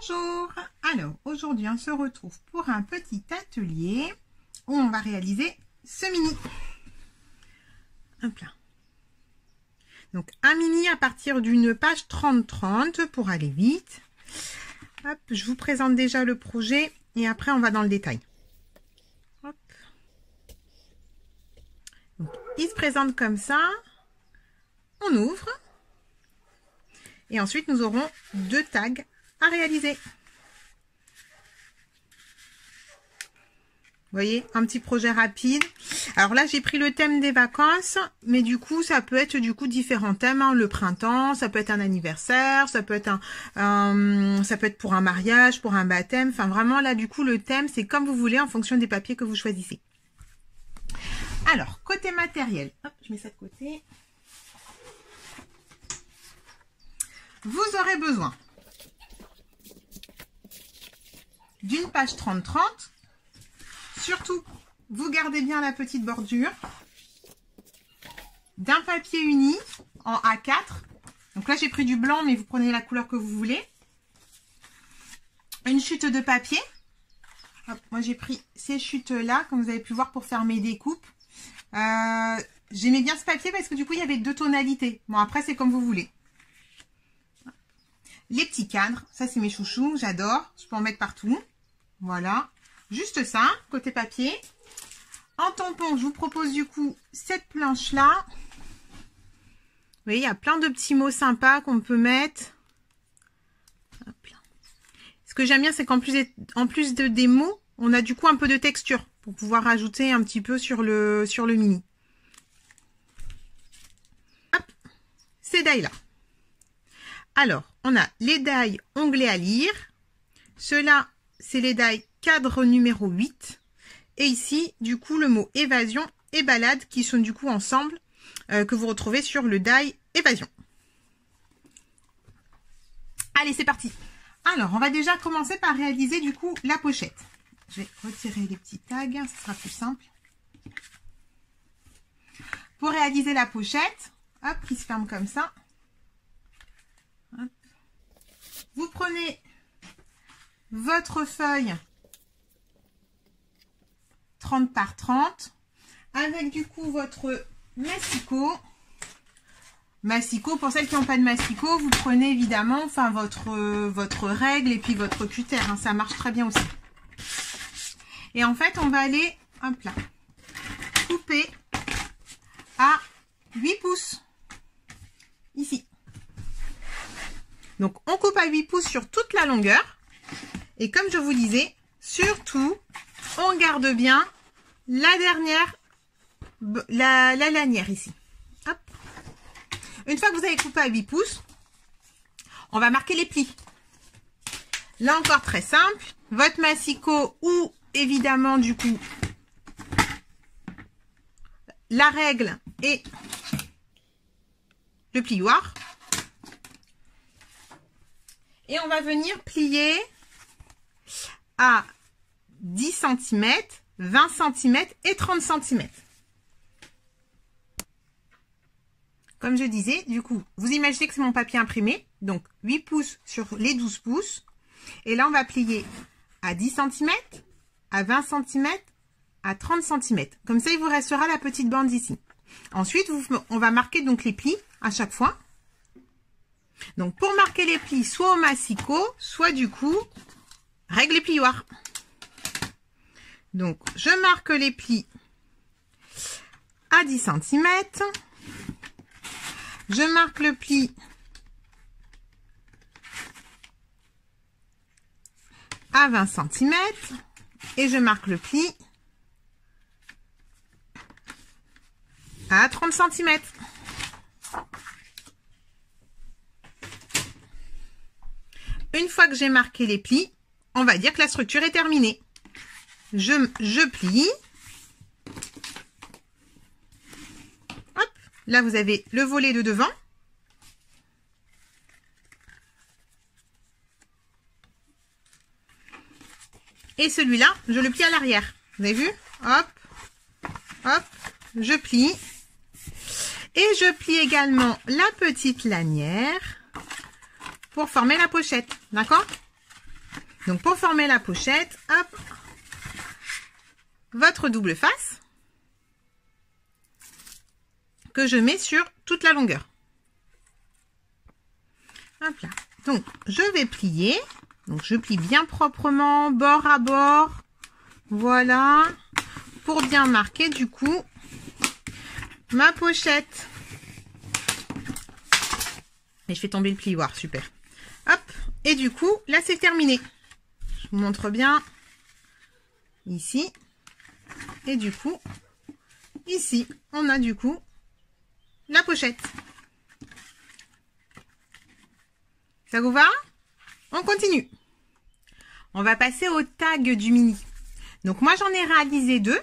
Bonjour! Alors, aujourd'hui, on se retrouve pour un petit atelier où on va réaliser ce mini. Hop là. Donc, un mini à partir d'une page 30-30 pour aller vite. Hop, je vous présente déjà le projet et après, on va dans le détail. Hop. Donc, il se présente comme ça. On ouvre. Et ensuite, nous aurons deux tags à réaliser. Vous voyez, un petit projet rapide. Alors là, j'ai pris le thème des vacances, mais du coup, ça peut être différents thèmes. Hein. Le printemps, ça peut être un anniversaire, ça peut être ça peut être pour un mariage, pour un baptême. Enfin, vraiment, là, du coup, le thème, c'est comme vous voulez en fonction des papiers que vous choisissez. Alors, côté matériel, hop, je mets ça de côté. Vous aurez besoin d'une page 30-30. Surtout, vous gardez bien la petite bordure. D'un papier uni en A4. Donc là, j'ai pris du blanc, mais vous prenez la couleur que vous voulez. Une chute de papier. Hop, moi, j'ai pris ces chutes-là, comme vous avez pu voir, pour faire mes découpes. J'aimais bien ce papier parce que du coup, il y avait deux tonalités. Bon, après, c'est comme vous voulez. Les petits cadres, ça c'est mes chouchous, j'adore. Je peux en mettre partout. Voilà, juste ça, côté papier. En tampon, je vous propose du coup cette planche-là. Vous voyez, il y a plein de petits mots sympas qu'on peut mettre. Hop là. Ce que j'aime bien, c'est qu'en plus des mots, on a du coup un peu de texture pour pouvoir rajouter un petit peu sur le mini. Hop, ces die-là. Alors, on a les die onglets à lire. Ceux-là, c'est les die cadre numéro 8. Et ici, du coup, le mot évasion et balade qui sont du coup ensemble, que vous retrouvez sur le die évasion. Allez, c'est parti. Alors, on va déjà commencer par réaliser du coup la pochette. Je vais retirer les petits tags, ce sera plus simple. Pour réaliser la pochette, hop, qui se ferme comme ça. Hop. Vous prenez votre feuille 30 par 30 avec du coup votre massicot. Massicot, pour celles qui n'ont pas de massicot, vous prenez évidemment votre règle et puis votre cutter. Hein, ça marche très bien aussi. Et en fait, on va aller hop là, couper à 8 pouces. Ici. Donc, on coupe à 8 pouces sur toute la longueur. Et comme je vous disais, surtout, on garde bien la dernière, la lanière ici. Hop. Une fois que vous avez coupé à 8 pouces, on va marquer les plis. Là encore, très simple. Votre massicot ou évidemment, du coup, la règle et le plioir. Et on va venir plier à 10 cm, 20 cm et 30 cm. Comme je disais, du coup, vous imaginez que c'est mon papier imprimé. Donc, 8 pouces sur les 12 pouces. Et là, on va plier à 10 cm, à 20 cm, à 30 cm. Comme ça, il vous restera la petite bande ici. Ensuite, on va marquer donc les plis à chaque fois. Donc, pour marquer les plis, soit au massicot, soit du coup, règle et plioir. Donc, je marque les plis à 10 cm. Je marque le pli à 20 cm. Et je marque le pli à 30 cm. Une fois que j'ai marqué les plis, on va dire que la structure est terminée. Je plie. Hop, là, vous avez le volet de devant. Et celui-là, je le plie à l'arrière. Vous avez vu? Hop, hop, je plie. Et je plie également la petite lanière pour former la pochette. D'accord? Donc pour former la pochette, hop, votre double face que je mets sur toute la longueur. Hop là. Donc je vais plier. Donc je plie bien proprement, bord à bord. Voilà. Pour bien marquer du coup ma pochette. Et je fais tomber le plioir, super. Hop. Et du coup, là c'est terminé. Je vous montre bien ici. Et du coup, ici, on a du coup la pochette. Ça vous va? On continue. On va passer au tag du mini. Donc moi j'en ai réalisé 2.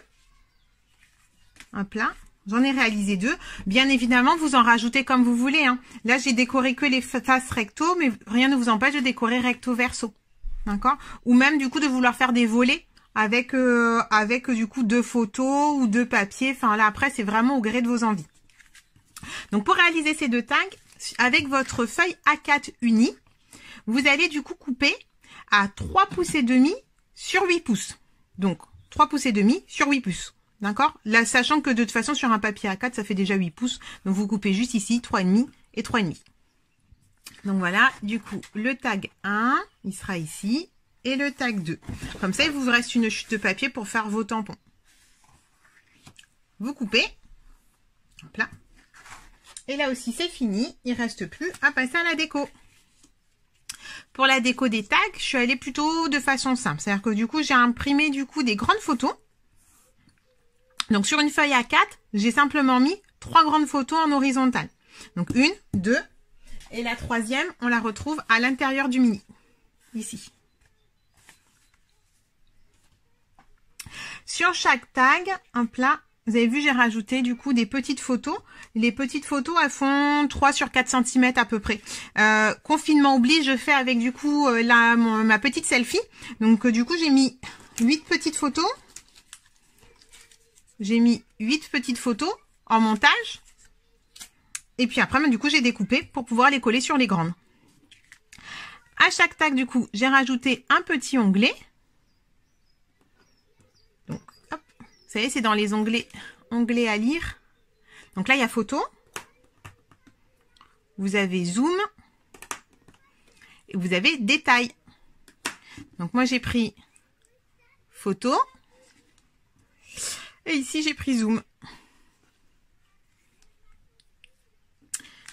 Hop là. J'en ai réalisé 2. Bien évidemment, vous en rajoutez comme vous voulez. Hein. Là, j'ai décoré que les faces recto, mais rien ne vous empêche de décorer recto verso. D'accord? Ou même du coup de vouloir faire des volets avec du coup 2 photos ou 2 papiers. Enfin là, après, c'est vraiment au gré de vos envies. Donc pour réaliser ces 2 tags, avec votre feuille A4 unie, vous allez du coup couper à 3 pouces et demi sur 8 pouces. Donc 3 pouces et demi sur 8 pouces. D'accord? Là, sachant que de toute façon, sur un papier A4, ça fait déjà 8 pouces. Donc, vous coupez juste ici 3,5 et 3,5. Donc, voilà. Du coup, le tag 1, il sera ici. Et le tag 2. Comme ça, il vous reste une chute de papier pour faire vos tampons. Vous coupez. Hop là. Et là aussi, c'est fini. Il ne reste plus à passer à la déco. Pour la déco des tags, je suis allée plutôt de façon simple. C'est-à-dire que du coup, j'ai imprimé du coup des grandes photos. Donc, sur une feuille A4, j'ai simplement mis 3 grandes photos en horizontale. Donc, 1, 2. Et la 3e, on la retrouve à l'intérieur du mini. Ici. Sur chaque tag, hop là, vous avez vu, j'ai rajouté du coup des petites photos. Les petites photos, elles font 3 sur 4 cm à peu près. Confinement oblige, je fais avec du coup ma petite selfie. Donc, du coup, j'ai mis 8 petites photos. J'ai mis 8 petites photos en montage. Et puis après, du coup, j'ai découpé pour pouvoir les coller sur les grandes. À chaque tag, du coup, j'ai rajouté un petit onglet. Donc, hop. Vous savez, c'est dans les onglets à lire. Donc là, il y a photo. Vous avez zoom. Et vous avez détail. Donc moi, j'ai pris photo. Et ici, j'ai pris zoom.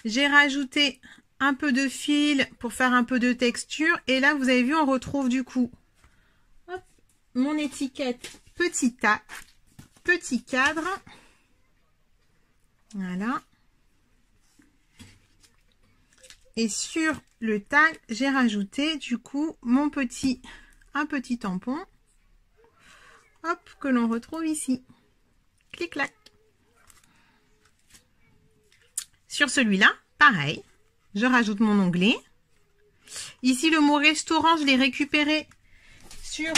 J'ai rajouté un peu de fil pour faire un peu de texture. Et là, vous avez vu, on retrouve du coup hop, mon étiquette petit cadre. Voilà. Et sur le tag, j'ai rajouté du coup un petit tampon. Hop, que l'on retrouve ici. Clic-clac. Sur celui-là, pareil, je rajoute mon onglet. Ici, le mot restaurant, je l'ai récupéré sur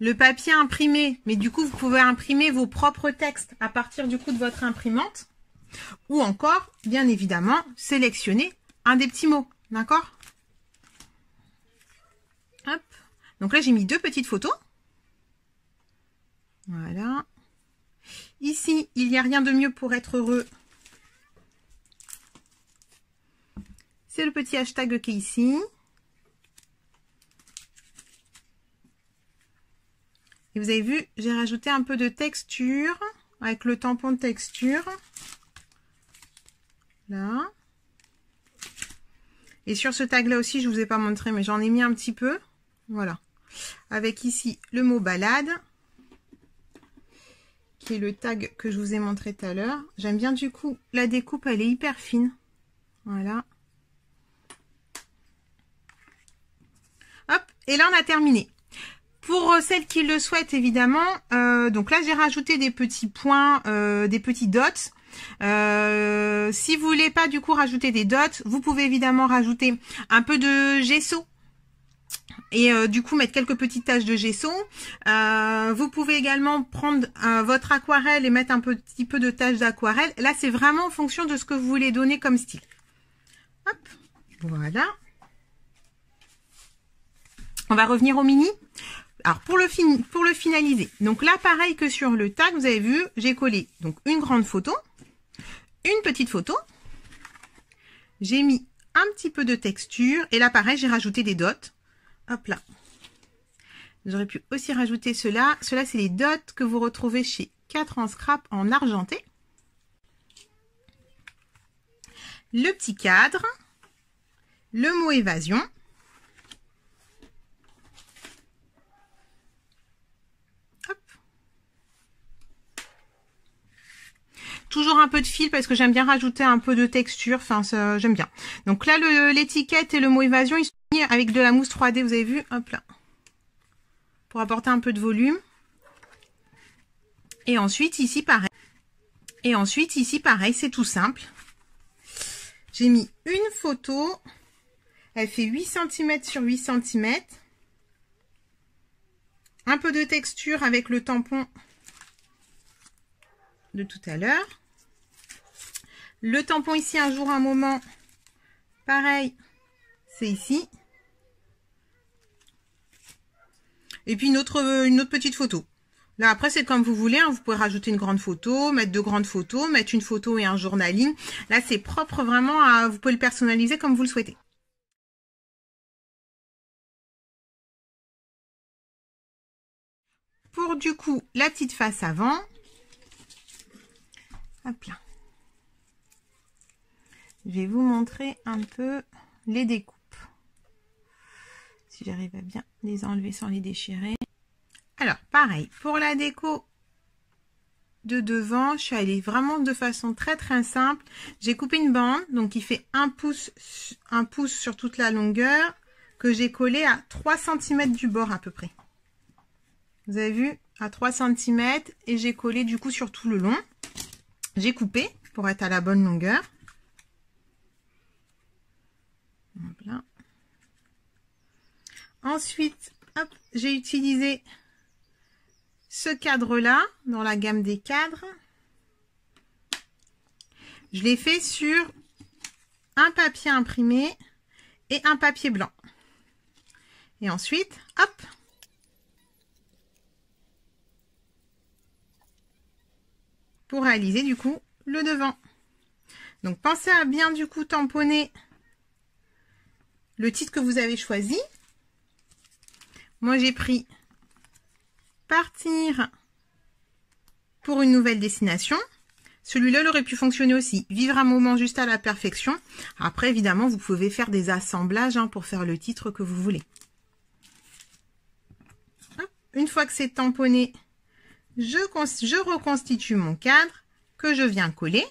le papier imprimé. Mais du coup, vous pouvez imprimer vos propres textes à partir du coup de votre imprimante. Ou encore, bien évidemment, sélectionner un des petits mots. D'accord? Hop. Donc là, j'ai mis 2 petites photos. Voilà. Ici, il n'y a rien de mieux pour être heureux. C'est le petit hashtag qui est ici. Et vous avez vu, j'ai rajouté un peu de texture avec le tampon de texture. Là. Et sur ce tag là aussi, je ne vous ai pas montré, mais j'en ai mis un petit peu. Voilà. Avec ici le mot balade. Qui est le tag que je vous ai montré tout à l'heure. J'aime bien du coup, la découpe, elle est hyper fine. Voilà. Hop, et là on a terminé. Pour celles qui le souhaitent évidemment, donc là j'ai rajouté des petits points, des petits dots. Si vous voulez pas du coup rajouter des dots, vous pouvez évidemment rajouter un peu de gesso. Et du coup mettre quelques petites taches de gesso. Vous pouvez également prendre votre aquarelle et mettre un petit peu de taches d'aquarelle. Là c'est vraiment en fonction de ce que vous voulez donner comme style. Hop, voilà. On va revenir au mini. Alors, pour le finaliser, donc là, pareil que sur le tag, vous avez vu, j'ai collé donc une grande photo, une petite photo. J'ai mis un petit peu de texture. Et là, pareil, j'ai rajouté des dots. Hop là. J'aurais pu aussi rajouter cela. Cela, c'est les dots que vous retrouvez chez 4 en scrap en argenté. Le petit cadre. Le mot évasion. Hop. Toujours un peu de fil parce que j'aime bien rajouter un peu de texture. Enfin, j'aime bien. Donc là, l'étiquette et le mot évasion, ils sont mis avec de la mousse 3D. Vous avez vu? Hop là. Pour apporter un peu de volume. Et ensuite, ici, pareil. C'est tout simple. J'ai mis une photo. Elle fait 8 cm sur 8 cm. Un peu de texture avec le tampon de tout à l'heure. Le tampon ici, un jour, un moment. Pareil, c'est ici. Et puis une autre petite photo. Là, après, c'est comme vous voulez. Hein. Vous pouvez rajouter une grande photo, mettre 2 grandes photos, mettre une photo et un journaling. Là, c'est propre vraiment à... Vous pouvez le personnaliser comme vous le souhaitez. Pour, du coup, la petite face avant. Hop là. Je vais vous montrer un peu les découpes. Si j'arrive à bien les enlever sans les déchirer. Alors, pareil, pour la déco de devant, je suis allée vraiment de façon très simple. J'ai coupé une bande, donc qui fait 1 pouce sur toute la longueur, que j'ai collé à 3 cm du bord à peu près. Vous avez vu, à 3 cm, et j'ai collé du coup sur tout le long. J'ai coupé pour être à la bonne longueur. Voilà. Ensuite, hop, j'ai utilisé ce cadre-là dans la gamme des cadres. Je l'ai fait sur un papier imprimé et un papier blanc. Et ensuite, hop, pour réaliser du coup le devant. Donc pensez à bien du coup tamponner le titre que vous avez choisi. Moi, j'ai pris partir pour une nouvelle destination. Celui-là, il aurait pu fonctionner aussi. Vivre un moment juste à la perfection. Après, évidemment, vous pouvez faire des assemblages hein, pour faire le titre que vous voulez. Une fois que c'est tamponné, je reconstitue mon cadre que je viens coller.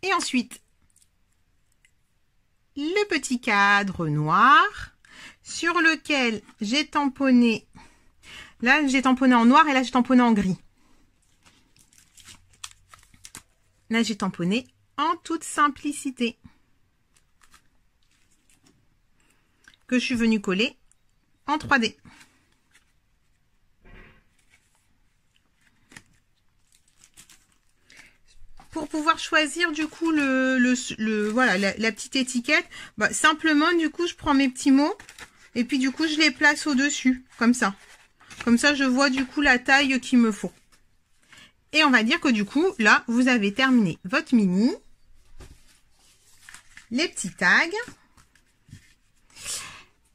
Et ensuite, le petit cadre noir sur lequel j'ai tamponné. Là, j'ai tamponné en noir et là, j'ai tamponné en gris. Là, j'ai tamponné en toute simplicité. Que je suis venue coller en 3D. Pour pouvoir choisir du coup voilà, la petite étiquette, bah, simplement du coup je prends mes petits mots et puis du coup je les place au-dessus, comme ça. Comme ça je vois du coup la taille qu'il me faut. Et on va dire que du coup là vous avez terminé votre mini, les petits tags.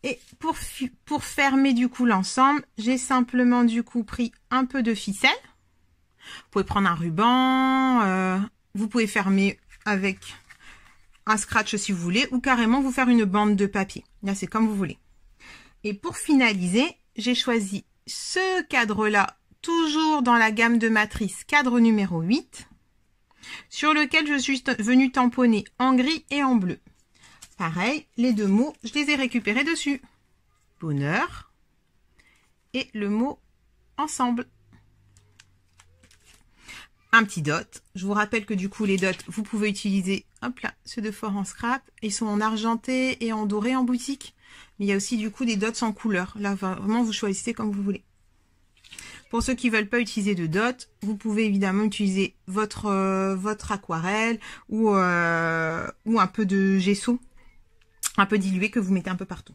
Et pour fermer du coup l'ensemble, j'ai simplement du coup pris un peu de ficelle. Vous pouvez prendre un ruban, vous pouvez fermer avec un scratch si vous voulez, ou carrément vous faire une bande de papier. Là, c'est comme vous voulez. Et pour finaliser, j'ai choisi ce cadre-là, toujours dans la gamme de matrice, cadre numéro 8, sur lequel je suis venue tamponner en gris et en bleu. Pareil, les 2 mots, je les ai récupérés dessus. Bonheur et le mot ensemble. Un petit dot. Je vous rappelle que du coup, les dots, vous pouvez utiliser, hop là, ceux de Fort en Scrap. Ils sont en argenté et en doré en boutique. Mais il y a aussi du coup des dots en couleur. Là, vraiment, vous choisissez comme vous voulez. Pour ceux qui veulent pas utiliser de dots, vous pouvez évidemment utiliser votre aquarelle ou un peu de gesso. un peu dilué que vous mettez un peu partout.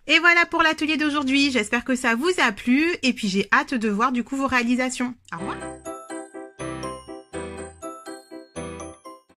Et voilà pour l'atelier d'aujourd'hui. J'espère que ça vous a plu et puis j'ai hâte de voir du coup vos réalisations. Au revoir.